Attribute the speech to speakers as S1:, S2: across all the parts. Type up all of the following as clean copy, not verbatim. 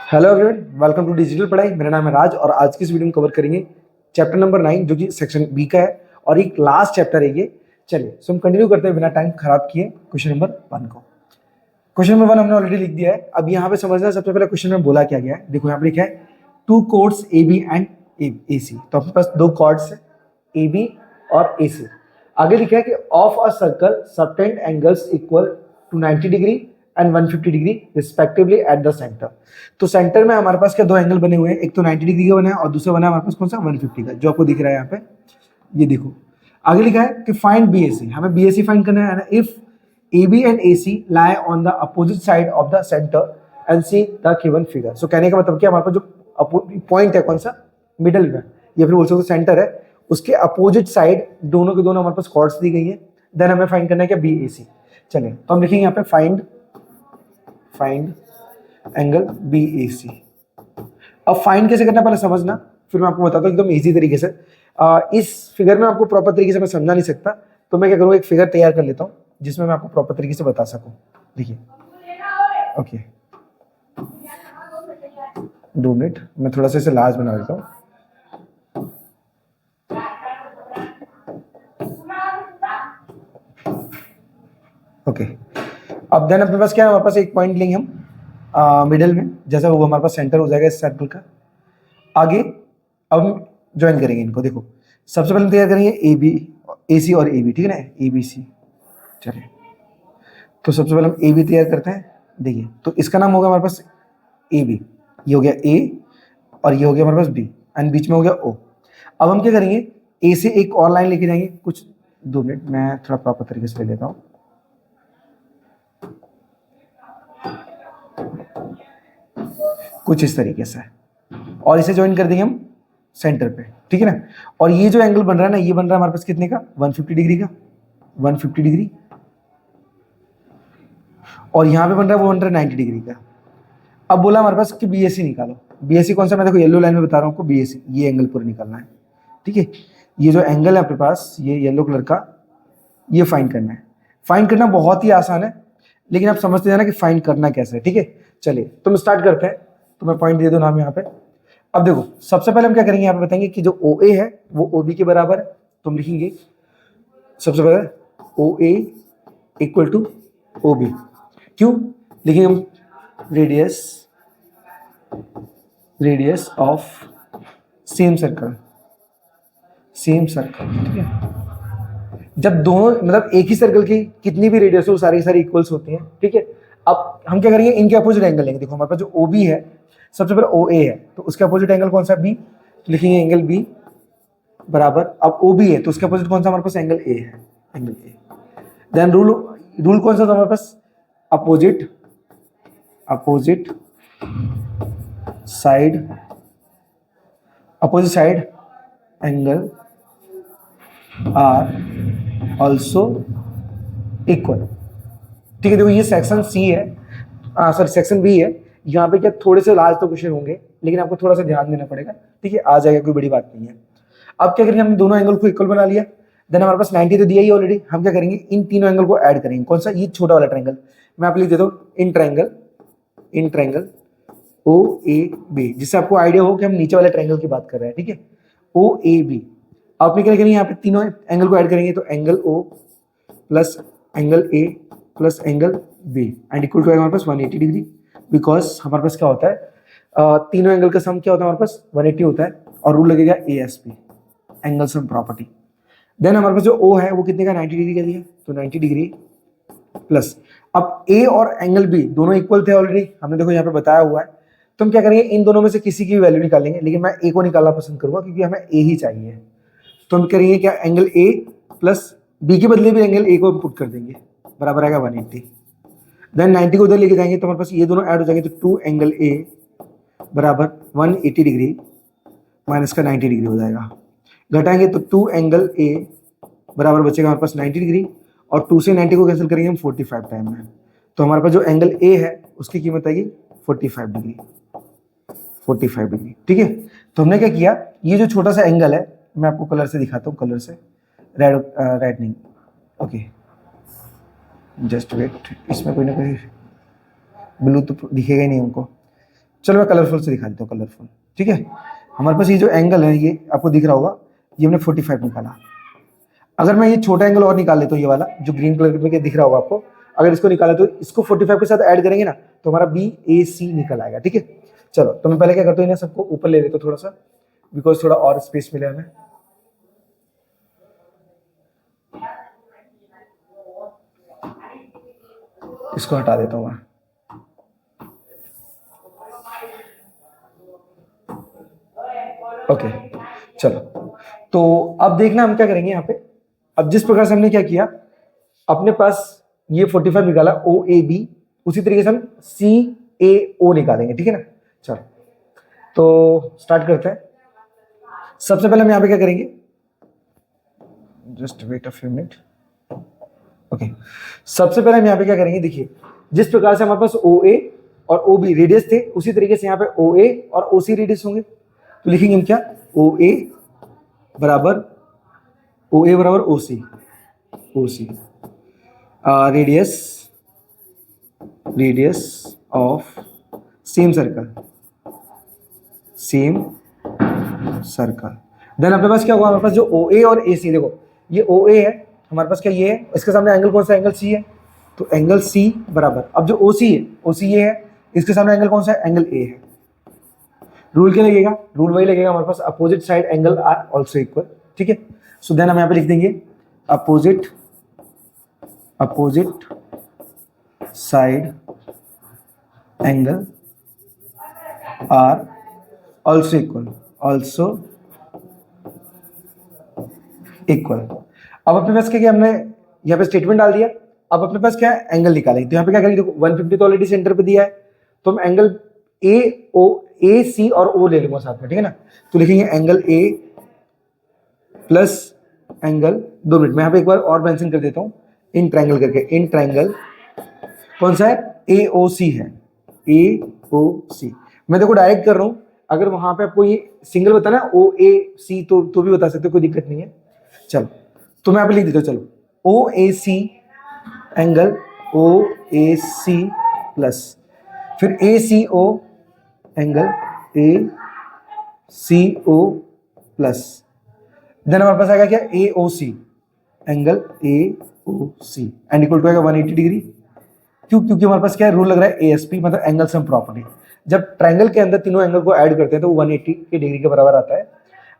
S1: Hello everyone, welcome to digital Padhai. मेरा नाम है राज और आज की इस वीडियो में कवर करेंगे चैप्टर नंबर 9 जो कि सेक्शन बी का है और एक लास्ट चैप्टर है ये। चलिए सो हम कंटिन्यू करते हैं बिना टाइम खराब किए क्वेश्चन नंबर 1 को। क्वेश्चन नंबर 1 हमने ऑलरेडी लिख दिया है। अब यहाँ पे समझना सबसे पहले क्वेश्चन में बोला क्या गया है। देखो यहाँ पे लिखा है two chords A B and A C. तो अपने पास दो कॉर्ड्स है ए बी और ए सी। आगे लिखा है कि of a circle subtend angles equal to 90 degree and 150 degree respectively at the centre. तो सेंटर में हमारे पास क्या दो एंगल बने हुए हैं, एक तो 90 डिग्री का बना है और दूसरा बना है हमारे पास कौन सा 150 का, जो आपको दिख रहा है यहाँ पे। ये देखो आगे लिखा है कि फाइंड बी ए सी। हमें बी ए सी फाइंड करना है ना। If A B and A C lie on the opposite side of the centre and see the given figure. So कहने का मतलब क्या, हमारे पास जो पॉइंट है कौन सा मिडल में, या फिर बोल सकते सेंटर है, उसके अपोजिट साइड दोनों के दोनों हमारे पास कॉर्ड्स दी गई है। देन हमें फाइंड करना है क्या बी ए सी। चलिए तो हम लिखेंगे यहाँ पे फाइंड एंगल बी ए सी। अब फाइंड कैसे करना पहले समझना, फिर मैं आपको बताता हूँ एकदम इजी तरीके से। इस फिगर में आपको प्रॉपर तरीके से मैं समझा नहीं सकता, तो मैं क्या करूँगा, एक फिगर तैयार कर लेता हूँ जिसमें मैं आपको प्रॉपर तरीके से बता सकूँ। देखिए ओके, 2 मिनट मैं थोड़ा सा इसे लार्ज बना देता हूँ। ओके अब देन अपने पास क्या है, हमारे पास एक पॉइंट लेंगे हम मिडिल में, जैसा वो हमारे पास सेंटर हो जाएगा इस सर्कल का। आगे अब हम ज्वाइन करेंगे इनको। देखो सबसे पहले हम तैयार करेंगे ए बी ए सी और ए बी, ठीक है ना, ए बी सी। चलिए तो सबसे पहले हम ए बी तैयार करते हैं। देखिए तो इसका नाम होगा हमारे पास ए बी, ये हो गया ए और ये हो गया हमारे पास बी एंड बीच में हो गया ओ। अब हम क्या करेंगे, ए से एक और लाइन लेके जाएंगे कुछ। 2 मिनट मैं थोड़ा प्रॉपर तरीके से ले लेता हूँ। कुछ इस तरीके से, और इसे ज्वाइन कर देंगे हम सेंटर पे, ठीक है ना। और ये जो एंगल बन रहा है ना, ये बन रहा है हमारे पास कितने का, 150 डिग्री का, 150 डिग्री। और यहाँ पे बन रहा है वो बन रहा है 90 डिग्री का। अब बोला हमारे पास कि बीएससी निकालो। बीएससी कौन सा, मैं देखो येलो लाइन में बता रहा हूँ आपको, बीएससी ये एंगल पूरा निकालना है, ठीक है। ये जो एंगल है आपके पास, ये येलो कलर का, ये फाइंड करना है। फाइंड करना बहुत ही आसान है, लेकिन आप समझते जाना कि फाइंड करना कैसे है, ठीक है। चलिए तो हम स्टार्ट करते हैं। तो मैं पॉइंट दे दूं नाम यहाँ पे। अब देखो सबसे पहले हम क्या करेंगे, यहाँ पे बताएंगे कि जो ओ ए है वो ओ बी के बराबर है। तो हम लिखेंगे सबसे पहले ओ ए इक्वल टू ओ बी। क्यों लिखेंगे हम, रेडियस ऑफ सेम सर्कल, ठीक है। जब दोनों मतलब एक ही सर्कल की कितनी भी रेडियस हो, सारी सारी इक्वल्स होती हैं, ठीक है। अब हम क्या करेंगे, इनके अपोजिट एंगल लेंगे। देखो हमारे पास जो ओ बी है, सबसे पहले ओ ए है, तो उसके अपोजिट एंगल कौन सा, बी। तो लिखेंगे एंगल बी बराबर, अब ओ बी है तो उसके अपोजिट कौन सा हमारे पास, एंगल ए है, एंगल ए। देन रूल कौन सा था हमारे पास, opposite side angle are also equal, ठीक है। देखो ये सेक्शन सी है, सॉरी सेक्शन बी है। यहाँ पे क्या थोड़े से लार्ज तो क्वेश्चन होंगे, लेकिन आपको थोड़ा सा ध्यान देना पड़ेगा, ठीक है। आ जाएगा, कोई बड़ी बात नहीं है। अब क्या करेंगे, हमने दोनों एंगल को इक्वल बना लिया। देन हमारे पास 90 तो दिया ही ऑलरेडी। हम क्या करेंगे, इन तीनों एंगल को ऐड करेंगे। कौन सा, ये छोटा वाला ट्रायंगल, मैं आप लिख देता हूँ in triangle O A B, जिससे आपको आइडिया हो कि हम नीचे वाले ट्रायंगल की बात कर रहे हैं, ठीक है। ओ ए बी। आपने क्या करेंगे, यहाँ पे तीनों एंगल को ऐड करेंगे, तो angle O plus angle A plus angle B and equal to हमारे पास 180 डिग्री। बिकॉज हमारे पास क्या होता है, तीनों एंगल का सम क्या होता है हमारे पास 180 होता है, और रूल लगेगा A S P, angle sum property. Then हमारे पास जो ओ है वो कितने का, 90 डिग्री का दिया, तो 90 डिग्री प्लस, अब ए और एंगल बी दोनों इक्वल थे ऑलरेडी, हमने देखो यहाँ पे बताया हुआ है। तो हम क्या करेंगे, इन दोनों में से किसी की भी वैल्यू निकालेंगे, लेकिन मैं ए को निकालना पसंद करूंगा क्योंकि हमें ए ही चाहिए। तो हम करेंगे क्या, एंगल ए प्लस बी के बदले भी एंगल ए को पुट कर देंगे, बराबर आएगा 180। देन 90 को उधर लेके जाएंगे तो हमारे पास ये दोनों ऐड हो जाएंगे, तो 2 एंगल ए बराबर 180 डिग्री माइनस का 90 डिग्री हो जाएगा। घटाएंगे तो 2 एंगल ए बराबर बचेगा हमारे पास 90 डिग्री, और 2 से 90 को कैंसिल करेंगे हम 45 टाइम में। तो हमारे पास जो एंगल ए है उसकी कीमत आएगी 45 डिग्री, 45 डिग्री, ठीक है। तो हमने क्या किया, ये जो छोटा सा एंगल है, मैं आपको कलर से दिखाता हूँ, कलर से, रेड नहीं, ओके जस्ट वेट, इसमें कोई ना कोई ब्लू तो दिखेगा ही नहीं हमको। चलो मैं कलरफुल से दिखा देता हूँ, कलरफुल। ठीक है, हमारे पास ये जो एंगल है ये आपको दिख रहा होगा, ये हमने 45 निकाला। अगर मैं ये छोटा एंगल और निकाल लेता हूँ, ये वाला जो ग्रीन कलर में दिख रहा होगा आपको, अगर इसको निकाले तो इसको 45 के साथ ऐड करेंगे ना तो हमारा BAC निकल आएगा। ठीक है, चलो तो मैं पहले क्या करता हूँ, इन्हें सबको ऊपर ले लेता हूँ थोड़ा सा, बिकॉज थोड़ा और स्पेस मिले हमें। इसको हटा देता हूँ मैं। ओके, चलो तो अब देखना हम क्या करेंगे यहाँ पे। अब जिस प्रकार से हमने क्या किया, अपने पास ये 45 निकाला OAB, उसी तरीके से हम CAO निकालेंगे। ठीक है ना, चलो तो स्टार्ट करते हैं। सबसे पहले हम यहाँ पे क्या करेंगे, just wait a few minute. Okay, सबसे पहले हम यहाँ पे क्या करेंगे, देखिए जिस प्रकार से हमारे पास OA और OB रेडियस थे, उसी तरीके से यहाँ पे OA और OC रेडियस होंगे। तो लिखेंगे हम क्या, OA बराबर OC radius of same circle. Then अपने पास क्या होगा, हमारे पास जो OA और AC, देखो ये OA है हमारे पास, क्या ये है, इसके सामने एंगल कौन सा, एंगल C है, तो एंगल C बराबर, अब जो OC है, OC ये है, इसके सामने एंगल कौन सा है, एंगल A है। रूल क्या लगेगा, रूल वही लगेगा हमारे पास, opposite side angle are also equal. ठीक है, सो देन हम यहाँ पे लिख देंगे opposite side angle are also equal. अब अपने पास क्या किया हमने, यहाँ पे स्टेटमेंट डाल दिया। अब अपने पास क्या है, एंगल निकालेंगे। तो यहाँ पे क्या करेंगे, देखो 150 तो ऑलरेडी सेंटर पे दिया है, तो हम एंगल AC और O ले लूंगा साथ में। ठीक है ना, तो लिखेंगे angle A plus angle, 2 minute में यहाँ पे एक बार और मेंशन कर देता हूँ, इन ट्रायंगल करके, इन ट्रायंगल कौन सा है, AOC है, AOC। मैं देखो डायरेक्ट कर रहा हूँ, अगर वहां पे आपको ये सिंगल बताना OAC तो भी बता सकते हो, कोई दिक्कत नहीं है। चलो तो मैं यहाँ पे लिख देता हूँ, चलो OAC एंगल OAC प्लस फिर ACO angle ACO plus, then हमारे पास आएगा क्या, AOC angle AOC and equal to आएगा 180 डिग्री। क्यों, क्योंकि हमारे पास क्या है, रूल लग रहा है ASP, मतलब एंगल सम प्रॉपर्टी। जब ट्रायंगल के अंदर तीनों एंगल को ऐड करते हैं तो 180 के डिग्री के बराबर आता है।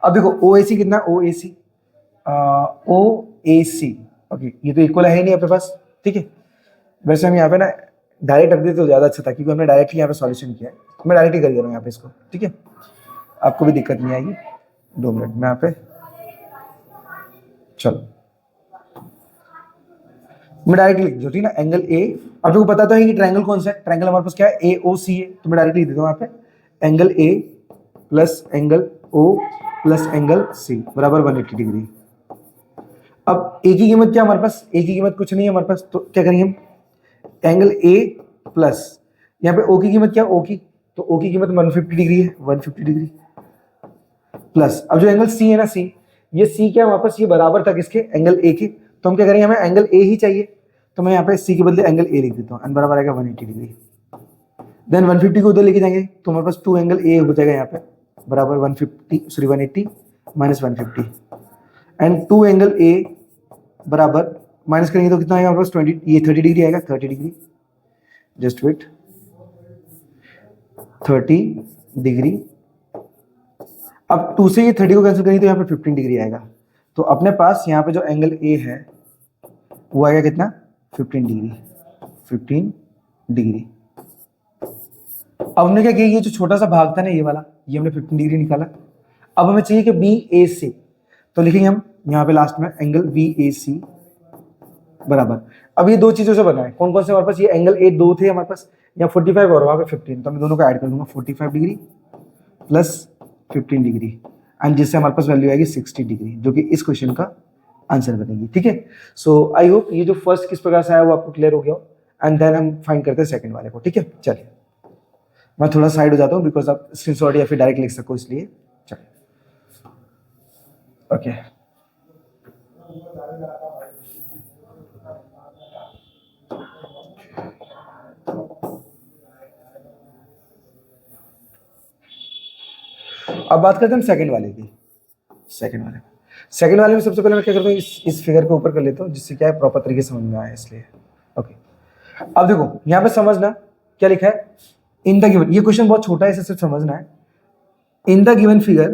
S1: अब देखो OAC कितना, OAC ओके, ये तो इक्वल है ही नहीं अपने पास। ठीक है, वैसे हम यहाँ पे ना डायरेक्ट रख देते तो ज़्यादा अच्छा था, क्योंकि हमने डायरेक्टली यहाँ पे सॉल्यूशन किया है, तो मैं डायरेक्टली कर दे रहा हूँ यहाँ पे इसको। ठीक है, आपको भी दिक्कत नहीं आएगी। 2 मिनट में यहाँ पे, चलो मैं डायरेक्टली लिख देता हूँ ना, एंगल A। अब देखो पता तो है कि ट्रायंगल कौन सा है, ट्रायंगल हमारे पास क्या है, AOC है, तो मैं डायरेक्टली लिख देता हूँ यहाँ पे angle A plus angle O plus angle C बराबर 180 डिग्री। अब A की कीमत क्या हमारे पास, A की कीमत कुछ नहीं है हमारे पास, तो क्या करेंगे हम, एंगल A प्लस यहाँ पे O की कीमत क्या, O की, तो O की कीमत 150 डिग्री है, 150 डिग्री प्लस, अब जो एंगल C है ना, C, ये C क्या है हमारे पास, ये बराबर था किसके, एंगल A के, तो हम क्या करेंगे, हमें एंगल A ही चाहिए, तो मैं यहाँ पे C के बदले एंगल A लिख देता हूँ, एंड बराबर आएगा 180 डिग्री। देन 150 को उधर लेके जाएंगे तो हमारे पास 2 एंगल A हो जाएगा यहाँ पे, बराबर 180 माइनस 150 एंड 2 एंगल A बराबर माइनस करेंगे तो कितना आएगा हमारे पास, 20, ये 30 डिग्री आएगा, 30 डिग्री, जस्ट वेट, 30 डिग्री। अब 2 से ये 30 को कैंसिल करेंगे तो यहाँ पे 15 डिग्री आएगा, तो अपने पास यहाँ पे जो एंगल A है वो आएगा कितना, 15 डिग्री, 15 डिग्री। अब हमने क्या किया, ये जो छोटा सा भाग था ना ये वाला, ये हमने 15 डिग्री निकाला। अब हमें चाहिए कि BAC, तो लिखेंगे हम यहाँ पे लास्ट में एंगल BAC बराबर, अब ये दो चीजों से बना है, कौन कौन से हमारे पास, ये एंगल A 2 थे हमारे पास, यहाँ 45 और वहाँ पे 15, तो मैं दोनों को ऐड कर दूंगा, 45 डिग्री प्लस 15 डिग्री, एंड जिससे हमारे पास वैल्यू आएगी 60 डिग्री, जो कि इस क्वेश्चन का आंसर बनेगी। ठीक है, सो आई होप ये जो फर्स्ट किस प्रकार से आया वो आपको क्लियर हो गया हो, एंड देन हम फाइंड करते हैं सेकंड वाले को। ठीक है, चलिए मैं थोड़ा साइड हो जाता हूँ, बिकॉज आप स्क्रीनशॉट या फिर डायरेक्ट लिख सको इसलिए। चलिए, ओके अब बात करते हैं हम सेकंड वाले की। सेकंड वाले में सबसे पहले मैं क्या करता हूँ, इस फिगर को ऊपर कर लेता हूँ, जिससे क्या है प्रॉपर तरीके से समझ में आए इसलिए। ओके, अब देखो यहाँ पे समझना क्या लिखा है, इन द गिवन, ये क्वेश्चन बहुत छोटा है, इसे सिर्फ समझना है। इन द गिवन फिगर,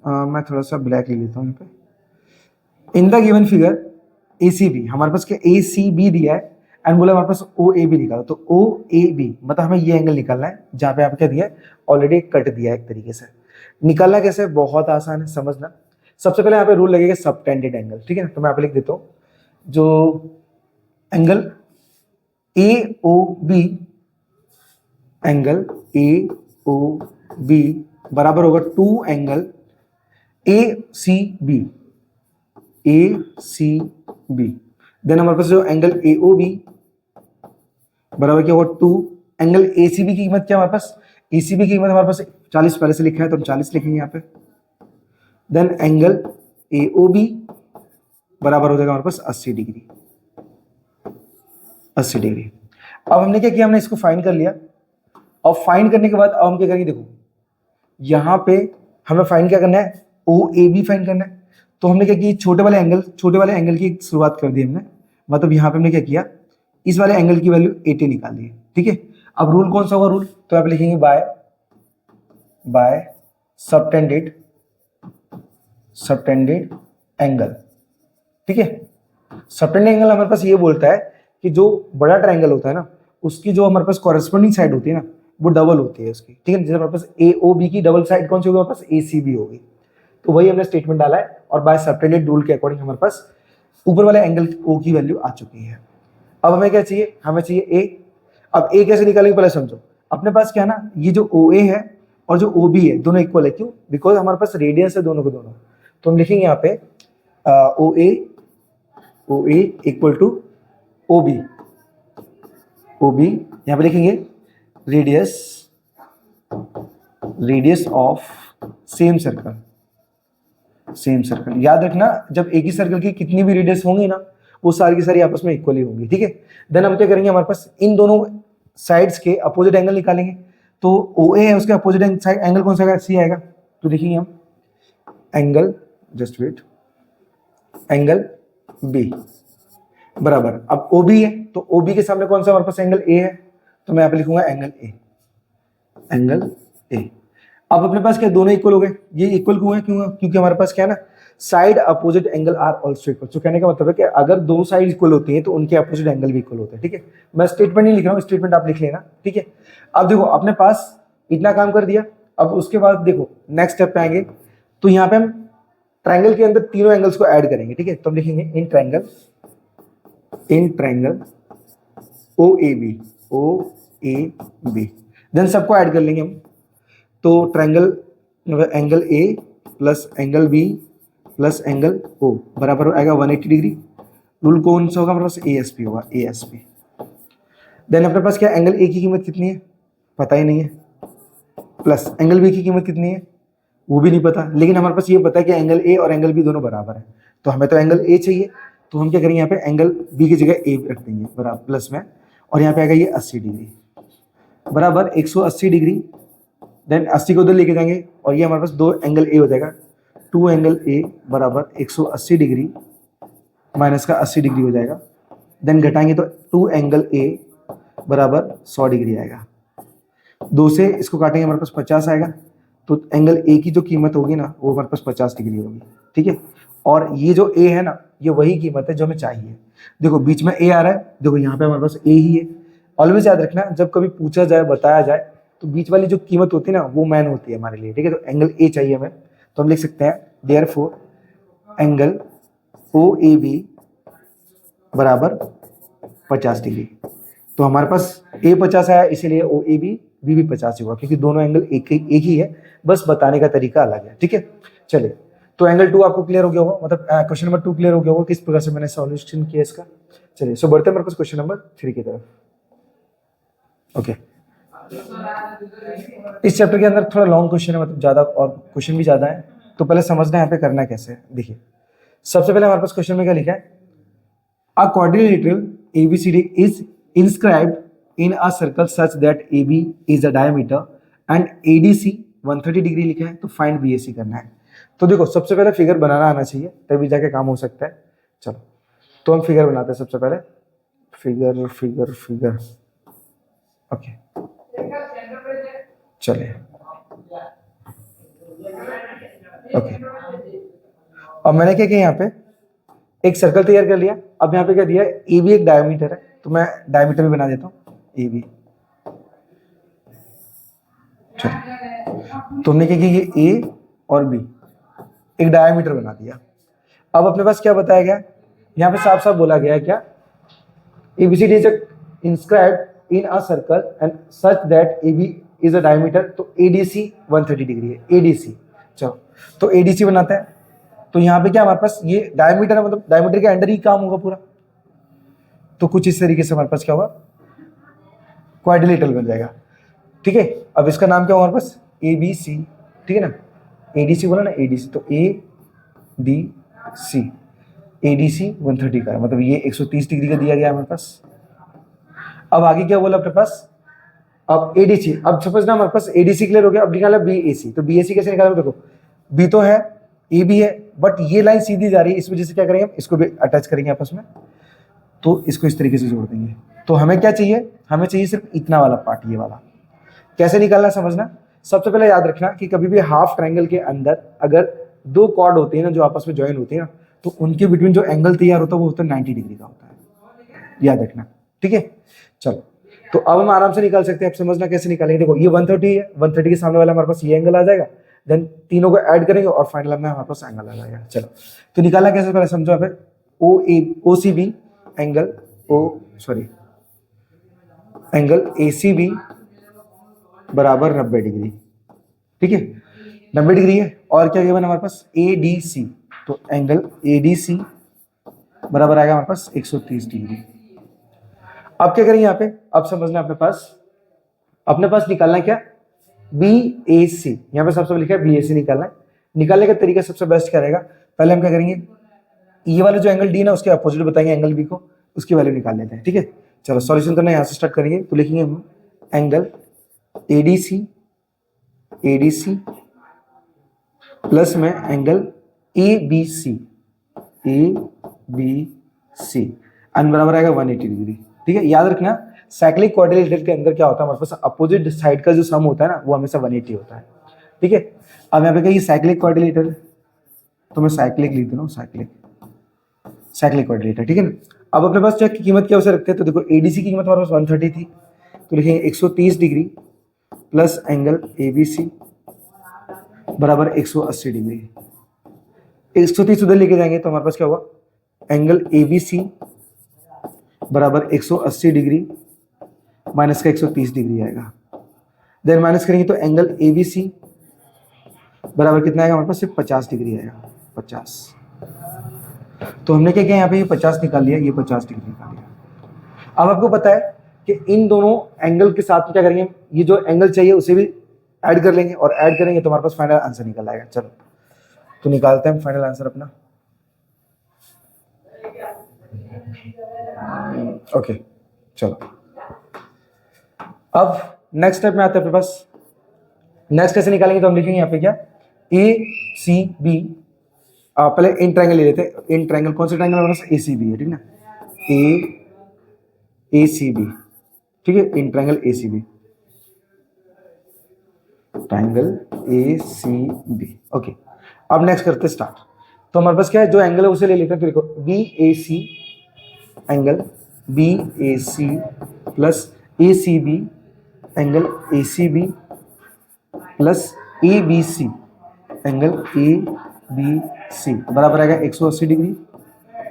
S1: मैं थोड़ा सा ब्लैक ले लेता हूँ यहाँ पे। इन द गिवन फिगर ACB, हमारे पास क्या ACB दिया है एंड बोला हमारे पास OAB निकालो, तो OAB मतलब हमें ये एंगल निकालना है जहाँ पे आपको क्या दिया है, ऑलरेडी कट दिया है एक तरीके से। निकालना कैसे, बहुत आसान है, समझना। सबसे पहले यहाँ पे रूल लगेगा सबटेंडेड एंगल, ठीक है ना। तो मैं यहाँ पे लिख देता हूँ, जो एंगल AOB, एंगल AOB बराबर होगा 2 एंगल ACB, देन हमारे पास जो एंगल AOB बराबर क्या होगा 2 एंगल ACB की कीमत क्या हमारे पास, ACB की कीमत हमारे पास 40 पहले से लिखा है तो हम 40 लिखेंगे यहाँ पे। देन एंगल AOB बराबर हो जाएगा हमारे पास 80 डिग्री। अब हमने क्या किया, हमने इसको फाइंड कर लिया। और फाइंड करने के बाद अब हम क्या करेंगे, देखो यहाँ पे हमें फाइंड क्या करना है, OAB फाइंड करना है। तो हमने क्या किया, छोटे वाले एंगल की शुरुआत कर दी हमने, मतलब यहाँ पे हमने क्या किया, इस वाले एंगल की वैल्यू 80 निकाल ली, ठीक है। अब रूल कौन सा होगा, रूल तो आप लिखेंगे बाय सबटेंडेड एंगल, ठीक है। सबटेंडेड एंगल हमारे पास ये बोलता है कि जो बड़ा ट्रायंगल होता है ना, उसकी जो हमारे पास कॉरेस्पॉन्डिंग साइड होती है ना, वो डबल होती है उसकी, ठीक है। जैसे हमारे पास AOB की डबल साइड कौन सी होगी, हमारे पास ACB होगी। तो वही हमने स्टेटमेंट डाला है, और बाय सबटेंडेड रूल के अकॉर्डिंग हमारे पास ऊपर वाले एंगल O की वैल्यू आ चुकी है। अब हमें क्या चाहिए, हमें चाहिए A। अब A कैसे निकालेंगे पहले समझो। अपने पास क्या ना, ये जो OA है और जो OB है दोनों इक्वल है, क्यों, बिकॉज हमारे पास रेडियस है दोनों को दोनों। तो हम लिखेंगे यहाँ पे OA इक्वल टू OB यहाँ पे लिखेंगे रेडियस ऑफ सेम सर्कल। याद रखना, जब एक ही सर्कल की कितनी भी रेडियस होंगी ना, वो सारी की सारी आपस में इक्वली होंगी, ठीक है। देन हम क्या करेंगे, हमारे पास इन दोनों साइड्स के अपोजिट एंगल निकालेंगे। तो OA है, उसके अपोजिट एंगल कौन सा आएगा, C आएगा। तो देखेंगे हम angle, just wait, angle B बराबर, अब OB है तो OB के सामने कौन सा हमारे पास एंगल A है, तो मैं यहाँ पे लिखूंगा एंगल A। अब अपने पास क्या दोनों इक्वल हो गए, ये इक्वल क्यों है, क्योंकि हमारे पास क्या है ना, side opposite angle are also equal. तो कहने का मतलब है कि अगर दो साइड इक्वल होती हैं तो उनके अपोजिट एंगल भी इक्वल होते हैं, ठीक है। मैं स्टेटमेंट नहीं लिख रहा हूँ, स्टेटमेंट आप लिख लेना, ठीक है। अब देखो अपने पास इतना काम कर दिया। अब उसके बाद देखो नेक्स्ट स्टेप पे आएंगे, तो यहाँ पे हम ट्रायंगल के अंदर तीनों एंगल्स को ऐड करेंगे, ठीक है। तो हम लिखेंगे इन ट्रायंगल OAB देन सबको ऐड कर लेंगे हम। तो triangle angle A plus angle B plus angle O बराबर आएगा 180 डिग्री। रूल कौन सा होगा, हमारे पास ASP होगा, ASP। देन अपने पास क्या एंगल A की कीमत कितनी है, पता ही नहीं है, प्लस एंगल B की कीमत कितनी है, वो भी नहीं पता। लेकिन हमारे पास ये पता है कि एंगल A और एंगल B दोनों बराबर है, तो हमें तो एंगल A चाहिए। तो हम क्या करेंगे, यहाँ पे एंगल B की जगह A रख देंगे बराबर प्लस में, और यहाँ पे आएगा ये 80 डिग्री बराबर 180 डिग्री। देन 80 को उधर लेके जाएंगे और ये हमारे पास दो एंगल A हो जाएगा, 2 एंगल A बराबर 180 डिग्री माइनस का 80 डिग्री हो जाएगा। देन घटाएंगे तो 2 एंगल A बराबर 100 डिग्री आएगा। 2 से इसको काटेंगे हमारे पास 50 आएगा। तो एंगल A की जो कीमत होगी ना, वो हमारे पास 50 डिग्री होगी, ठीक है। और ये जो A है ना, ये वही कीमत है जो हमें चाहिए। देखो बीच में A आ रहा है, देखो यहाँ पे हमारे पास A ही है। ऑलवेज याद रखना, जब कभी पूछा जाए बताया जाए तो बीच वाली जो कीमत होती है ना, वो मैन होती है हमारे लिए, ठीक है। तो एंगल A चाहिए हमें, तो हम लिख सकते हैं देयरफॉर एंगल OAB बराबर 50 डिग्री। तो हमारे पास A 50 आया, इसीलिए OAB भी 50 होगा, क्योंकि दोनों एंगल एक ही है, बस बताने का तरीका अलग है, ठीक है। चलिए, तो एंगल 2 आपको क्लियर हो गया होगा, मतलब क्वेश्चन नंबर 2 क्लियर हो गया होगा किस प्रकार से मैंने सॉल्यूशन किया इसका। चलिए, सो बढ़ते हैं हमारे पास क्वेश्चन नंबर 3 की तरफ। ओके, इस चैप्टर के अंदर थोड़ा लॉन्ग क्वेश्चन है, मतलब ज्यादा और क्वेश्चन भी ज्यादा है, तो पहले समझना है यहाँ पे करना कैसे है। देखिए, सबसे पहले हमारे पास क्वेश्चन में क्या लिखा है, अ quadrilateral ABCD is inscribed in a circle such that AB is the diameter and ADC 130 degree लिखा है, तो फाइंड बी ए सी करना है। तो देखो सबसे पहले फिगर बनाना आना चाहिए, तभी जाके काम हो सकता है। चलो तो हम फिगर बनाते हैं सबसे पहले। फिगर फिगर फिगर ओके चलिए ओके। अब मैंने क्या किया, यहाँ पे एक सर्कल तैयार कर लिया। अब यहाँ पे क्या दिया है, ए बी एक डायमीटर है, तो मैं डायमीटर भी बना देता हूँ ए बी। तो हमने क्या किया, ये ए और बी एक डायमीटर बना दिया। अब अपने पास क्या बताया गया, यहाँ पे साफ साफ बोला गया है क्या, ABCD is inscribed in a circle and such that AB is a diameter, तो ADC 130 डिग्री है, ADC। चलो तो ADC बनाते हैं। तो यहाँ पे क्या हमारे पास ये डायमीटर है, मतलब डायमीटर के अंडर ही काम होगा पूरा। तो कुछ इस तरीके से हमारे पास क्या होगा, क्वाड्रिलेटरल बन जाएगा। ठीक है, अब इसका नाम क्या होगा हमारे पास, ABC। ठीक है ना, ADC बोला ना, ADC, तो ADC, ADC 130 का है, मतलब ये 130 डिग्री का दिया गया है हमारे पास। अब आगे क्या बोला अपने पास, अब ADC, अब सपोज ना हमारे पास ADC क्लियर हो गया। अब निकाला BAC, तो BAC कैसे निकाला, देखो B तो है, AB है, बट ये लाइन सीधी जा रही है, इस वजह से क्या करेंगे, इसको भी अटैच करेंगे आपस में, तो इसको इस तरीके से जोड़ देंगे। तो हमें क्या चाहिए, हमें चाहिए सिर्फ इतना वाला पार्ट, ये वाला। कैसे निकालना समझना, सबसे पहले याद रखना कि कभी भी हाफ ट्रायंगल के अंदर अगर दो कॉर्ड होते हैं ना जो आपस में ज्वाइन होते हैं ना, तो उनके बिटवीन जो एंगल तैयार होता है वो होता है 90 डिग्री का होता है, याद रखना। ठीक है, चलो तो अब हम आराम से निकाल सकते हैं। अब समझना कैसे निकालेंगे, देखो ये 130 है, 130 के सामने वाला हमारे पास ये एंगल आ जाएगा, देन तीनों को ऐड करेंगे और फाइनल में हमारे पास एंगल आ जाएगा। चलो तो निकालना कैसे, पहले समझो। यहाँ पे OCB एंगल एंगल ACB बराबर 90 डिग्री। ठीक है, 90 डिग्री है। और क्या गिवन हमारे पास, ADC, तो एंगल ADC बराबर आएगा हमारे पास 130 डिग्री। अब क्या करेंगे यहाँ पे, अब समझना अपने पास निकालना है क्या, BAC। यहाँ पे सबसे लिखा है BAC निकालना है। निकालने का तरीका सबसे बेस्ट क्या रहेगा, पहले हम क्या करेंगे, ये वाला जो एंगल D ना उसके अपोजिट बताएंगे एंगल B को, उसकी वैल्यू निकाल लेते हैं। ठीक है, चलो सॉल्यूशन करना यहाँ से स्टार्ट करेंगे। तो लिखेंगे हम एंगल ADC प्लस में एंगल ABC एंड बराबर आएगा 180 डिग्री। ठीक है, याद रखना साइक्लिक क्वाड्रिलेटरल के अंदर क्या होता है, हमारे पास अपोजिट साइड का जो सम होता है ना वो हमेशा 180 होता है। ठीक है, अब यहाँ पे क्या, ये साइक्लिक क्वाड्रिलेटरल, तो मैं साइक्लिक लिख देता हूँ, साइक्लिक क्वाड्रिलेटरल। ठीक है ना, अब अपने पास क्या कीमत क्या उसे रखते हैं, तो देखो ADC की कीमत हमारे पास 130 थी, तो लिखेंगे 130 डिग्री प्लस एंगल ABC बराबर 180 डिग्री। 130 उधर लेके जाएंगे तो हमारे पास क्या होगा, एंगल ABC बराबर 180 डिग्री माइनस का 130 डिग्री आएगा। देन माइनस करेंगे तो एंगल ABC बराबर कितना आएगा हमारे पास, सिर्फ 50 डिग्री आएगा, 50। तो हमने क्या किया, यहाँ पे ये 50 निकाल लिया, ये 50 डिग्री निकाल लिया। अब आपको पता है कि इन दोनों एंगल के साथ में क्या करेंगे, ये जो एंगल चाहिए उसे भी ऐड कर लेंगे, और ऐड करेंगे तो हमारे पास फाइनल आंसर निकल आएगा। चलो तो निकालते हैं फाइनल आंसर अपना। ओके चलो, अब नेक्स्ट स्टेप में आते हैं अपने पास। नेक्स्ट कैसे निकालेंगे, तो हम लिखेंगे यहाँ पे क्या, ACB, पहले इन ट्रायंगल ले लेते हैं। इन ट्रायंगल कौन सा ट्रायंगल हमारे पास, ACB है, ठीक ना, ACB। ठीक है, in triangle ACB, triangle ACB। Okay, अब नेक्स्ट करते हैं स्टार्ट। तो हमारे पास क्या है, जो एंगल है उसे ले लेते हैं। तो देखो BAC angle BAC plus ACB angle ACB plus ABC angle ABC बराबर आएगा 180 डिग्री,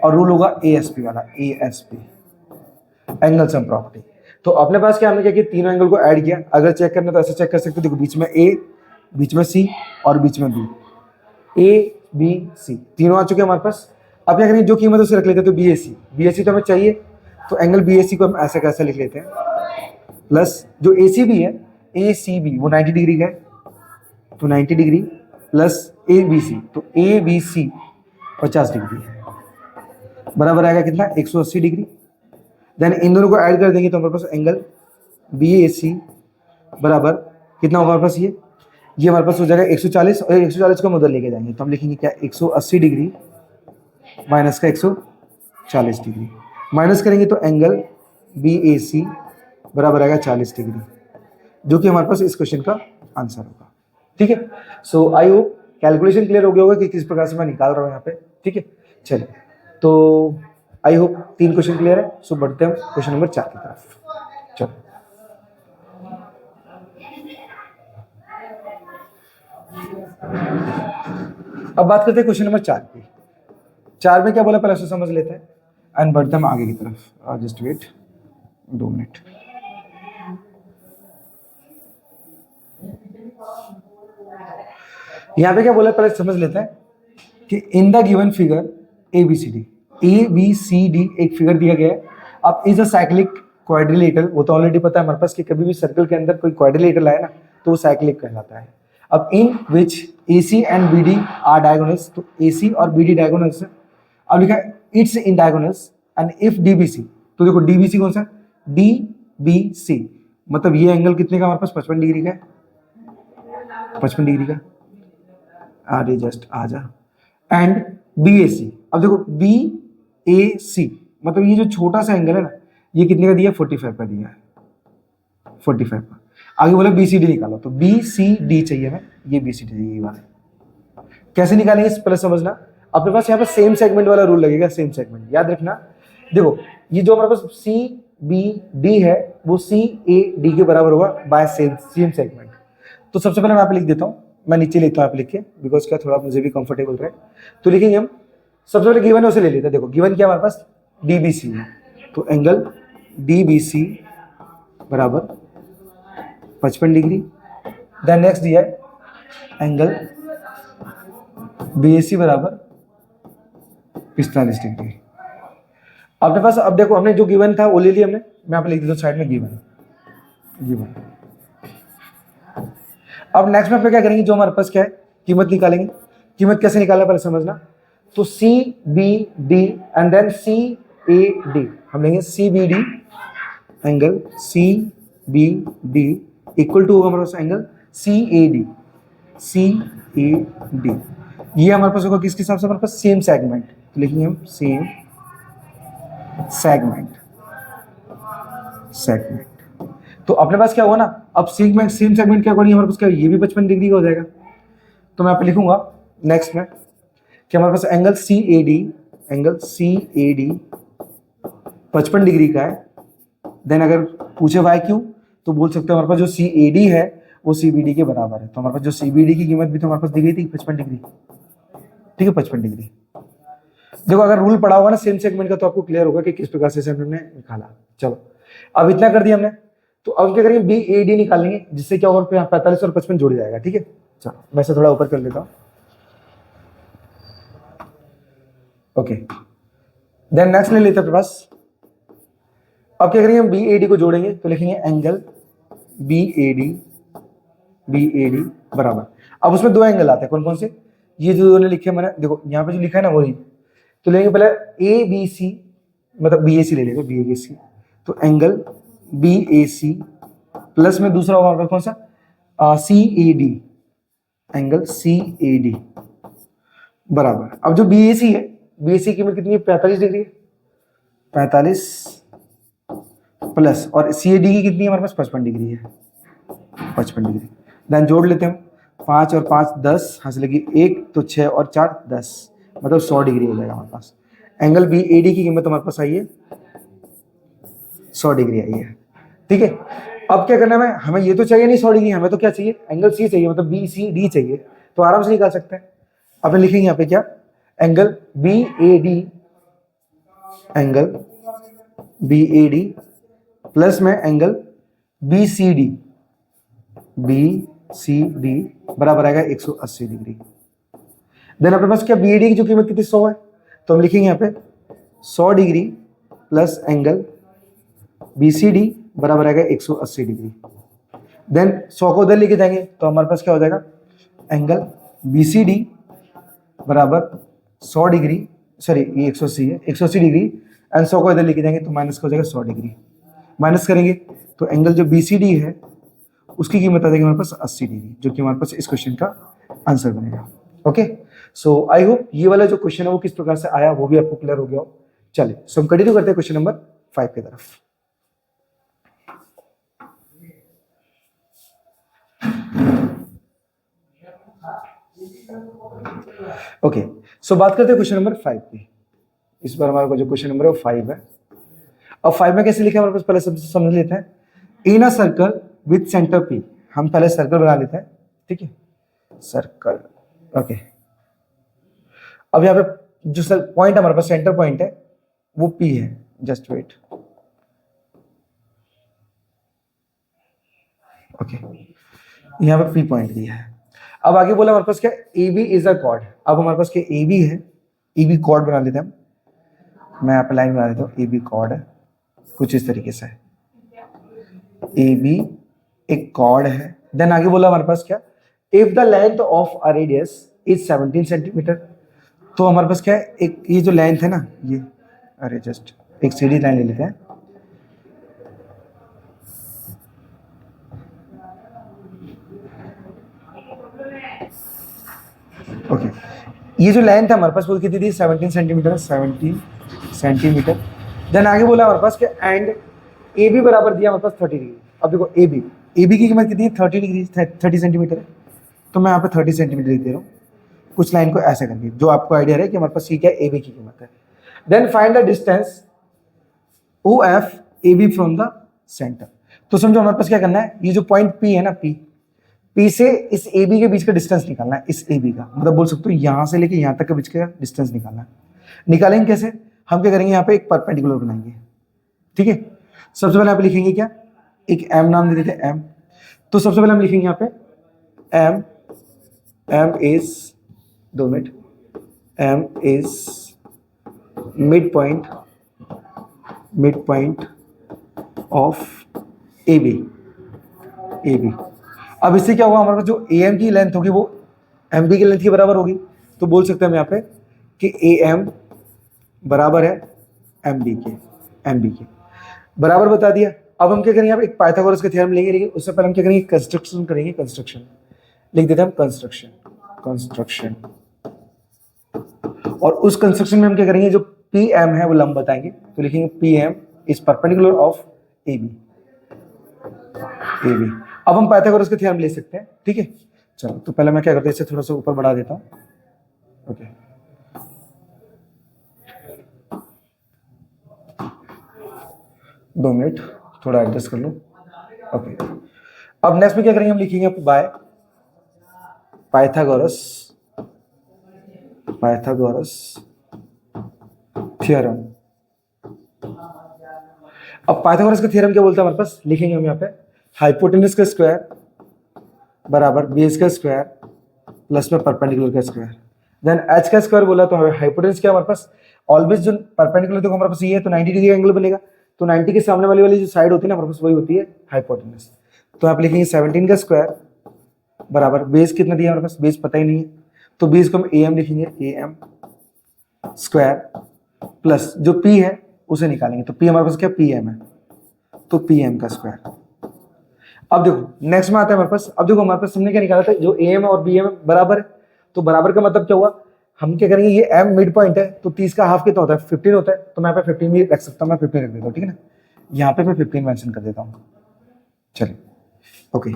S1: और रूल होगा ASP वाला, ASP एंगल सम प्रॉपर्टी। तो अपने पास क्या, हमने क्या किया, तीनों एंगल को ऐड किया। अगर चेक करना तो ऐसे चेक कर सकते हो, देखो बीच में A, बीच में C और बीच में B, ABC तीनों आ चुके हैं हमारे पास। अब क्या करेंगे, जो कीमत है उसे रख लेते हैं। तो BAC तो हमें चाहिए, तो एंगल BAC को हम ऐसे कैसे लिख लेते हैं, प्लस जो ACB है, ACB वो 90 डिग्री का है, तो 90 डिग्री प्लस ABC, तो ABC 50 डिग्री है, बराबर आएगा कितना, 180 डिग्री। देन इन दोनों को ऐड कर देंगे तो हमारे पास एंगल BAC बराबर कितना होगा हमारे पास, ये हमारे पास हो जाएगा 140 और 140 को हम उधर लेके जाएंगे तो हम लिखेंगे क्या 180 डिग्री माइनस का 140 डिग्री, माइनस करेंगे तो एंगल BAC बराबर आएगा 40 डिग्री, जो कि हमारे पास इस क्वेश्चन का आंसर होगा। ठीक है, सो आई होप कैलकुलेशन क्लियर हो गया होगा कि किस प्रकार से मैं निकाल रहा हूँ यहाँ पे। ठीक है, चलिए तो आई होप 3 क्वेश्चन क्लियर है। सो बढ़ते हैं क्वेश्चन नंबर 4 की तरफ। चलो अब बात करते हैं क्वेश्चन नंबर 4 की। 4 में क्या बोला पहले उसको समझ लेते हैं एंड बढ़ते हैं आगे की तरफ। Just wait 2 minute. यहाँ पे क्या बोला पहले समझ लेते हैं कि in the given figure ABCD एक फिगर दिया गया है। अब इज अ साइक्लिक क्वाड्रिलेटरल, वो तो ऑलरेडी पता है हमारे पास कि कभी भी सर्कल के अंदर कोई क्वाड्रिलेटरल आए ना तो वो साइक्लिक कहलाता है। अब in which AC and BD are diagonals, तो AC और BD डायगोनल्स है। अब लिखा है its in diagonals and if DBC, तो देखो DBC कौन सा, DBC मतलब ये एंगल कितने का हमारे पास 55 डिग्री का है, 55 डिग्री का। अरे जस्ट आ जा। एंड BAC, अब देखो BAC मतलब ये जो छोटा सा एंगल है ना ये कितने का दिया, 45 का दिया है, 45 का। आगे बोला BCD निकालो, तो BCD चाहिए हमें, ये BCD चाहिए ये वाला। कैसे निकालेंगे पहले समझना। अपने पास यहाँ पर सेम सेगमेंट वाला रूल लगेगा, सेम सेगमेंट याद रखना। देखो ये जो हमारे पास CBD है वो CAD के बराबर होगा बाय सेम सेगमेंट। तो सबसे पहले मैं यहाँ पे लिख देता हूँ, मैं नीचे लिखता हूँ आप लिख के, बिकॉज क्या थोड़ा मुझे भी कंफर्टेबल रहे। तो लिखेंगे हम सबसे पहले गिवन है उसे ले लेते हैं। देखो गिवन क्या हमारे पास DBC है, तो एंगल DBC बराबर 55 डिग्री। देन नेक्स्ट दिया है एंगल BAC बराबर 45 डिग्री। अपने पास अब देखो हमने जो गिवन था वो ले लिया हमने, मैं यहाँ पे लिख देता हूँ साइड में गिवन। अब नेक्स्ट में क्या करेंगे, जो हमारे पास क्या है कीमत निकालेंगे। कीमत कैसे निकालना पहले समझना। तो CBD एंड देन CAD, हम लेंगे CBD angle CBD equal to होगा हमारे पास एंगल CAD। ये हमारे पास होगा किसके हिसाब से, हमारे पास सेम सेगमेंट, तो लिखेंगे हम सेम सेगमेंट। तो अपने पास क्या हुआ ना, अब सेम सेगमेंट के अकॉर्डिंग हमारे पास क्या, ये भी 55 डिग्री का हो जाएगा। तो मैं यहाँ पे लिखूंगा नेक्स्ट में कि हमारे पास एंगल CAD 55 डिग्री का है। देन अगर पूछे वाई क्यों तो बोल सकते हैं हमारे पास जो CAD है वो CBD के बराबर है। तो हमारे पास जो CBD की कीमत भी तो हमारे पास दी गई थी 55 डिग्री। ठीक है, 55 डिग्री। देखो अगर रूल पढ़ा होगा ना सेम सेगमेंट का तो आपको क्लियर होगा कि किस प्रकार से हमने निकाला। चलो अब इतना कर दिया हमने, तो अब क्या करेंगे BAD निकाल लेंगे, जिससे क्या होगा 45 और 55 जुड़ जाएगा। ठीक है, चलो मैं इसे थोड़ा ऊपर कर लेता हूँ। ओके, देन नेक्स्ट ले लेते हैं पास। अब क्या करेंगे हम BAD को जोड़ेंगे, तो लिखेंगे एंगल BAD बराबर। अब उसमें 2 एंगल आते हैं, कौन कौन से, ये जो दोनों लिखे मैंने, देखो यहाँ पे जो लिखा है ना वही। तो लेंगे पहले ABC मतलब BAC ले लेंगे, BAC। तो एंगल BAC प्लस में दूसरा होगा कौन सा, CAD, एंगल CAD बराबर। अब जो BAC है, BAC की कीमत कितनी है, 45 डिग्री है, 45 प्लस, और CAD की कितनी है हमारे पास 55 डिग्री है, 55 डिग्री। देन जोड़ लेते हैं हम, 5 और 5 10, हाँ से लगी 1, तो 6 और 4 10, मतलब 100 डिग्री हो जाएगा हमारे पास। एंगल BAD की कीमत हमारे पास आई है 100 डिग्री आई है। ठीक है, अब क्या करना है, हमें ये तो चाहिए नहीं 100 डिग्री, हमें तो क्या चाहिए, एंगल C चाहिए, मतलब BCD चाहिए। तो आराम से निकाल सकते हैं। अब लिखेंगे यहाँ पे क्या, एंगल BAD प्लस में एंगल BCD बराबर आएगा 180 डिग्री। देन अपने पास क्या BAD की जो कीमत कितनी 100 है, तो हम लिखेंगे यहाँ पे 100 डिग्री प्लस एंगल BCD बराबर आएगा 180 डिग्री। देन 100 को उधर लेके जाएंगे तो हमारे पास क्या हो जाएगा, एंगल BCD बराबर 100 डिग्री, सॉरी ये 180 है, 180 डिग्री एंड 100 को इधर लेके जाएंगे तो माइनस का हो जाएगा 100 डिग्री। माइनस करेंगे तो एंगल जो BCD है उसकी कीमत आ जाएगी हमारे पास 80 डिग्री, जो कि हमारे पास इस क्वेश्चन का आंसर बनेगा। ओके, सो आई होप ये वाला जो क्वेश्चन है वो किस प्रकार से आया वो भी आपको क्लियर हो गया हो। चलिए सो हम कंटिन्यू करते हैं क्वेश्चन नंबर 5 की तरफ। ओके, सो बात करते हैं क्वेश्चन नंबर 5 की। इस बार हमारा जो क्वेश्चन नंबर है वो 5 है। अब 5 में कैसे लिखा है हमारे पास, पहले सबसे समझ लेते हैं। In a circle with centre P, हम पहले सर्कल बना लेते हैं, ठीक है, सर्कल। ओके, अब यहाँ पे जो पॉइंट हमारे पास सेंटर पॉइंट है वो पी है, जस्ट वेट। ओके, यहाँ पे पी पॉइंट दिया है। अब आगे बोला हमारे पास क्या, A B is a chord. अब हमारे पास क्या ए बी है, ए बी कॉर्ड बना लेते हैं हम। मैं यहाँ पे लाइन बना देता हूँ, ए बी कॉर्ड है कुछ इस तरीके से, ए बी एक कॉर्ड है। देन आगे बोला हमारे पास क्या, if the length of a radius is 17 centimetre. तो हमारे पास क्या है, एक ये जो लेंथ है ना ये, अरे जस्ट एक सीधी लाइन ले लेते हैं। ओके, ये जो लेंथ है हमारे पास वो कितनी थी, 17 सेंटीमीटर, 17 सेंटीमीटर। देन आगे बोला हमारे पास क्या, एंड ए बी बराबर दिया हमारे पास 30 डिग्री। अब देखो ए बी की कीमत कितनी है, 30 डिग्री, 30 सेंटीमीटर है। तो मैं यहाँ पे 30 सेंटीमीटर लिख दे रहा हूँ कुछ लाइन को ऐसे करके, जो आपको आइडिया है कि हमारे पास क्या ए बी की कीमत है। Then find the distance of A B from the centre. तो समझो हमारे पास क्या करना है, ये जो पॉइंट पी है ना, पी से इस ए बी के बीच का डिस्टेंस निकालना है। इस ए बी का मतलब बोल सकते हो यहां से लेके यहां तक के बीच का डिस्टेंस निकालना है। निकालेंगे कैसे, हम क्या करेंगे, यहाँ पे एक परपेंडिकुलर बनाएंगे, ठीक है। सबसे पहले आप लिखेंगे क्या, एक एम नाम दे देते हैं एम। तो सबसे पहले हम लिखेंगे यहाँ पे M, M is 2 minute, M is mid point of A B. अब इससे क्या होगा, हमारे पास जो ए एम की लेंथ होगी वो एम बी की लेंथ के बराबर होगी। तो बोल सकते हैं हम यहाँ पे कि ए एम बराबर है एम बी के बराबर बता दिया। अब हम क्या करेंगे, यहाँ पे एक पाइथागोरस का थ्योरम लेंगे, लेकिन उससे पहले हम क्या करेंगे, कंस्ट्रक्शन करेंगे। कंस्ट्रक्शन लिख देते हैं हम, कंस्ट्रक्शन। और उस कंस्ट्रक्शन में हम क्या करेंगे, जो पी एम है वो लंब बताएंगे। तो लिखेंगे P M is perpendicular of A B. अब हम पाइथागोरस का थ्योरम ले सकते हैं, ठीक है। चलो तो पहले मैं क्या करता हूँ, इसे थोड़ा सा ऊपर बढ़ा देता हूँ। ओके, 2 मिनट, थोड़ा एडजस्ट कर लो। ओके, अब नेक्स्ट में क्या करेंगे, हम लिखेंगे बाय पाइथागोरस थ्योरम। अब पाइथागोरस का थ्योरम क्या बोलता है हमारे पास, लिखेंगे हम यहाँ पे हाइपोटेनस का स्क्वायर बराबर बेस का स्क्वायर प्लस में परपेंडिकुलर का स्क्वायर। देन एच का स्क्वायर बोला तो हाइपोटेनस क्या हमारे पास, ऑलवेज जो परपेंडिकुलर देखो हमारे पास ये है तो 90 डिग्री एंगल बनेगा। तो 90 के सामने वाली जो साइड होती है ना हमारे पास, वही होती है हाइपोटेनस। तो आप लिखेंगे 17 का स्क्वायर बराबर बेस कितना दिया हमारे पास, बेस पता ही नहीं है, तो बेस को हम ए एम लिखेंगे, ए एम स्क्वायर प्लस जो पी है उसे निकालेंगे। तो पी हमारे पास क्या, पी एम है, तो पी एम का स्क्वायर। अब देखो नेक्स्ट में आता है हमारे पास, अब देखो हमारे पास हमने क्या निकाला था, जो ए एम और बी एम बराबर है। तो बराबर का मतलब क्या हुआ, हम क्या करेंगे, ये एम मिड पॉइंट है तो 30 का हाफ कितना होता है, 15 होता है। तो मैं यहाँ पे 15 भी रख सकता हूँ, मैं 15 रख देता हूँ, ठीक है ना। यहाँ पे मैं 15 मेंशन कर देता हूँ। चलिए ओके,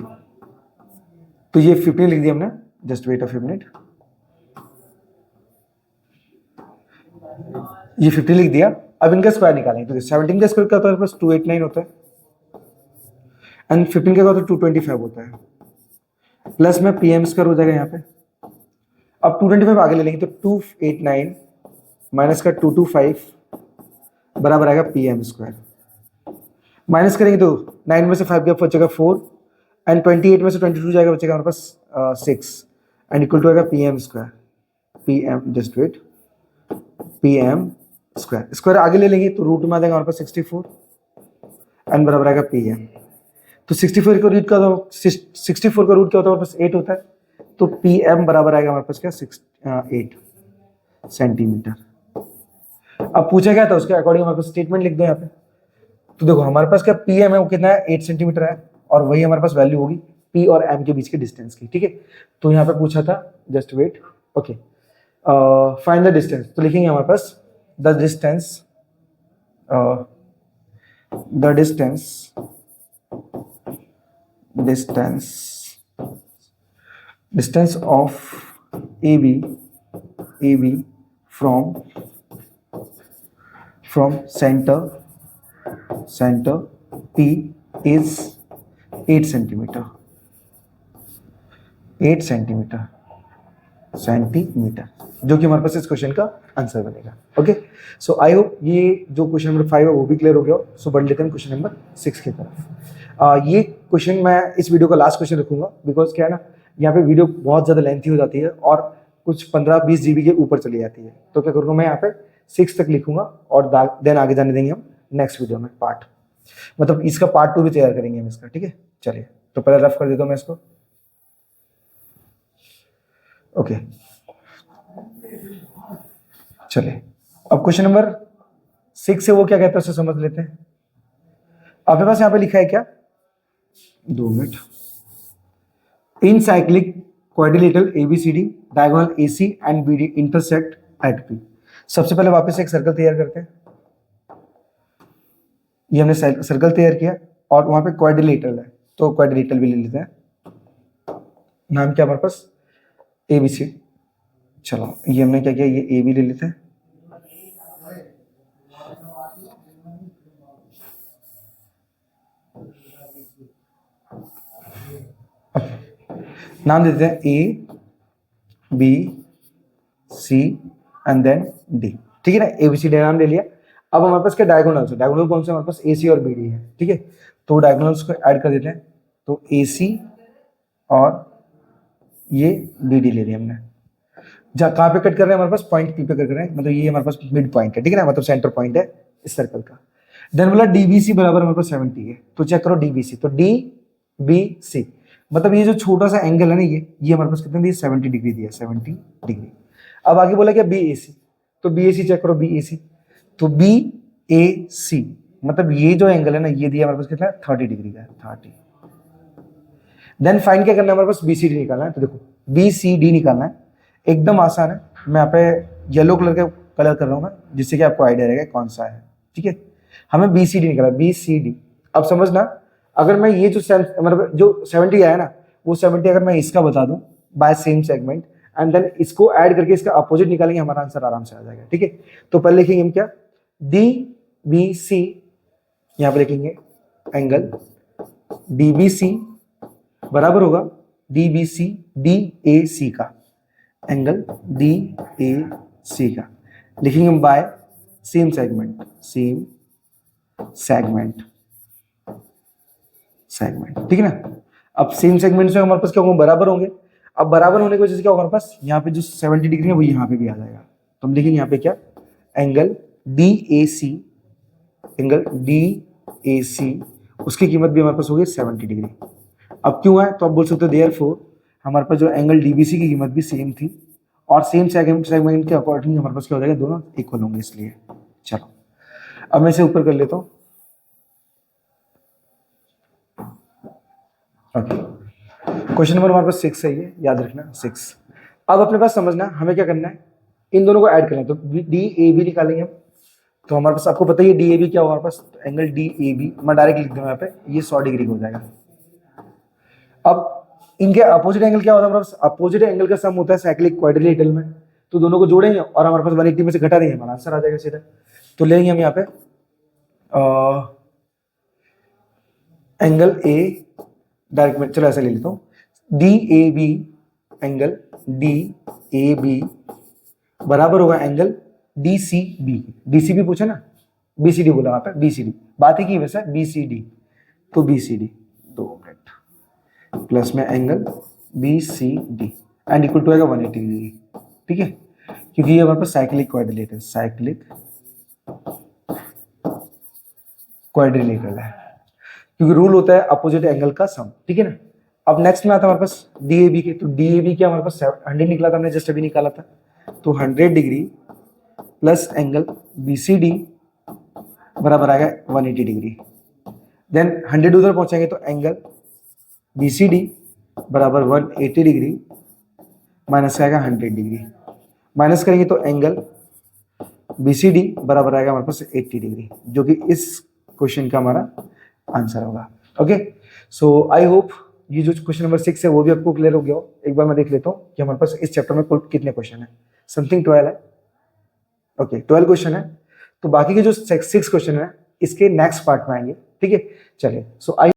S1: तो ये 15 लिख दिया हमने, just wait a few minute. ये 50 लिख दिया। अब इनका स्क्वायर निकालेंगे। तो 17 का स्क्वायर क्या होता है, 289 होता है, एंड 15 का होता है 225 होता है, प्लस में पी एम स्क्वायर हो जाएगा यहाँ पे। अब 225 आगे ले लेंगे तो 289 माइनस का 225 बराबर आएगा पी एम स्क्वायर। माइनस करेंगे तो 9 में से 5 गया बचेगा 4, एंड 28 में से 22 जाएगा बचेगा हमारे पास 6, एंड इक्वल टू आएगा P M square, P M just wait, P M square. Square आगे ले लेंगे तो रूट में आ जाएगा हमारे पास 64, एंड बराबर आएगा पी एम। तो 64 का रूट क्या होता है, 64 का रूट क्या होता है हमारे पास 8 होता है। तो पी एम बराबर आएगा हमारे पास क्या 8 सेंटीमीटर। अब पूछा गया था उसके अकॉर्डिंग हमारे पास स्टेटमेंट लिख दो यहाँ पे। तो देखो हमारे पास क्या पी एम है वो कितना है, 8 सेंटीमीटर है, और वही हमारे पास वैल्यू होगी P और M के बीच के डिस्टेंस की, ठीक है। तो यहाँ पे पूछा था, just wait, okay, find the distance. तो लिखेंगे हमारे पास the distance distance of AB from center P is 8 centimetre, जो कि हमारे पास इस क्वेश्चन का आंसर बनेगा। ओके, सो आई होप ये जो क्वेश्चन नंबर 5 है वो भी क्लियर हो गया। सो बढ़ लेते हैं क्वेश्चन नंबर 6 की तरफ। ये क्वेश्चन मैं इस वीडियो का लास्ट क्वेश्चन रखूंगा, बिकॉज क्या है ना, यहाँ पे वीडियो बहुत ज़्यादा लेंथी हो जाती है और कुछ 15-20 GB के ऊपर चली जाती है। तो क्या करूँगा, मैं यहाँ पे 6 तक लिखूंगा और देन आगे जाने देंगे हम नेक्स्ट वीडियो में पार्ट, मतलब इसका पार्ट 2 भी तैयार करेंगे हम इसका, ठीक है। चलिए, तो पहले रफ कर देता हूँ मैं इसको। ओके, चलिए, अब क्वेश्चन नंबर 6 है वो क्या कहता है उसे समझ लेते हैं। आपके पास यहाँ पे लिखा है क्या, 2 minute, in cyclic quadrilateral ABCD diagonal AC and BD intersect at P। सबसे पहले वापस एक सर्कल तैयार करते हैं। ये हमने सर्कल तैयार किया और वहां पे क्वाड्रिलेटरल है, तो क्वाड्रिलेटरल भी ले लेते हैं। नाम क्या हमारे पास, ABC। चलो, ये हमने क्या किया, ये AB ले लेते हैं। नाम देते हैं ABC एंड देन D, ठीक है ना। ABCD नाम ले लिया। अब हमारे पास क्या डायगोनल्स है, डायगोनल कौन से हमारे पास AC और BD है, ठीक है। तो डायगोनल्स को ऐड कर देते हैं। तो AC और ये BD ले लिया हमने। जहाँ कहाँ पे कट कर रहे हैं, हमारे पास पॉइंट P पे कट कर रहे हैं, मतलब ये हमारे पास मिड पॉइंट है, ठीक है ना, मतलब सेंटर पॉइंट है इस सर्कल का। देन बोला DBC बराबर हमारे पास 70 है, तो चेक करो DBC, तो DBC मतलब ये जो छोटा सा एंगल है ना, ये हमारे पास कितना दिया, 70 डिग्री दिया, 70 डिग्री। अब आगे बोला क्या, BAC, तो BAC चेक करो, BAC, तो BAC मतलब ये जो एंगल है ना, ये दिया हमारे पास कितना, 30 डिग्री का है, 30। देन फाइंड क्या करना है, हमारे पास BCD निकालना है। तो देखो, BCD निकालना है, एकदम आसान है। मैं यहाँ पे येलो कलर का कलर कर रहा हूँ मैं, जिससे कि आपको आइडिया रहेगा कौन सा है, ठीक है। हमें BCD निकाला, BCD। अब समझना, अगर मैं ये जो मतलब जो 70 आया ना, वो 70 अगर मैं इसका बता दूं by same segment and then इसको ऐड करके इसका अपोजिट निकालेंगे, हमारा आंसर आराम से आ जाएगा, ठीक है। तो पहले लिखेंगे हम क्या, DBC, यहाँ पे लिखेंगे एंगल DBC बराबर होगा DBC DAC का, एंगल DAC का लिखेंगे हम बाय सेम सेगमेंट, ठीक है ना। अब सेम सेगमेंट से हमारे पास क्या होंगे, बराबर होंगे। अब बराबर होने की वजह से क्या होगा, हमारे पास यहाँ पे जो 70 डिग्री है वो यहाँ पे भी आ जाएगा। तो हम लिखेंगे यहाँ पे क्या, एंगल DAC, उसकी कीमत भी हमारे पास होगी 70 डिग्री। अब क्यों है, तो आप बोल सकते हो देयरफॉर हमारे पास जो एंगल DBC की कीमत भी सेम थी और सेम सेगमेंट के अकॉर्डिंग हमारे पास क्या हो जाएगा, दोनों इक्वल होंगे, इसलिए। चलो, अब मैं इसे ऊपर कर लेता हूँ। ओके, क्वेश्चन नंबर हमारे पास 6 है, ये याद रखना 6। अब अपने पास समझना हमें क्या करना है, इन दोनों को ऐड करना है। तो DAB निकालेंगे हम। तो हमारे पास आपको पता ही है DAB क्या होगा, हमारे पास एंगल DAB मैं डायरेक्ट लिख दूंगा यहाँ पे, ये 100 डिग्री हो जाएगा। अब इनके अपोजिट एंगल क्या होता है, हमारे पास अपोजिट एंगल का सम होता है साइक्लिक क्वाड्रिलेटरल में। तो दोनों को जोड़ेंगे और हमारे पास 180 में से घटा देंगे, हमारा आंसर आ जाएगा सीधा। तो लेंगे हम यहाँ पे एंगल A डायरेक्ट में, चलो ऐसे ले लेता हूँ, DAB, एंगल DAB बराबर होगा एंगल DCB पूछा ना, BCD बोला वहां पे, BCD बात ही की वैसे, BCD, तो BCD 2 मिनट प्लस में angle BCD and equal to आएगा 180 डिग्री, ठीक है, क्योंकि ये हमारे पास साइक्लिक क्वाड्रिलेटरल है, क्योंकि रूल होता है अपोजिट एंगल का सम, ठीक है ना। अब नेक्स्ट में आता है हमारे पास DAB के, तो DAB क्या हमारे पास 100 निकला था, हमने जस्ट अभी निकाला था। तो 100 डिग्री प्लस एंगल BCD बराबर आएगा 180 डिग्री। देन 100 उधर पहुंचेंगे तो एंगल BCD बराबर 180 डिग्री माइनस आएगा 100 डिग्री, माइनस करेंगे तो एंगल BCD बराबर आएगा हमारे पास 80 डिग्री, जो कि इस क्वेश्चन का हमारा आंसर होगा। ओके, सो आई होप ये जो क्वेश्चन नंबर 6 है वो भी आपको क्लियर हो गया हो। एक बार मैं देख लेता हूँ कि हमारे पास इस चैप्टर में कुल कितने क्वेश्चन है। समथिंग 12 है। ओके, 12 क्वेश्चन है, तो बाकी के जो 6 क्वेश्चन है इसके नेक्स्ट पार्ट में आएंगे। ठीक है, चलिए, सो आई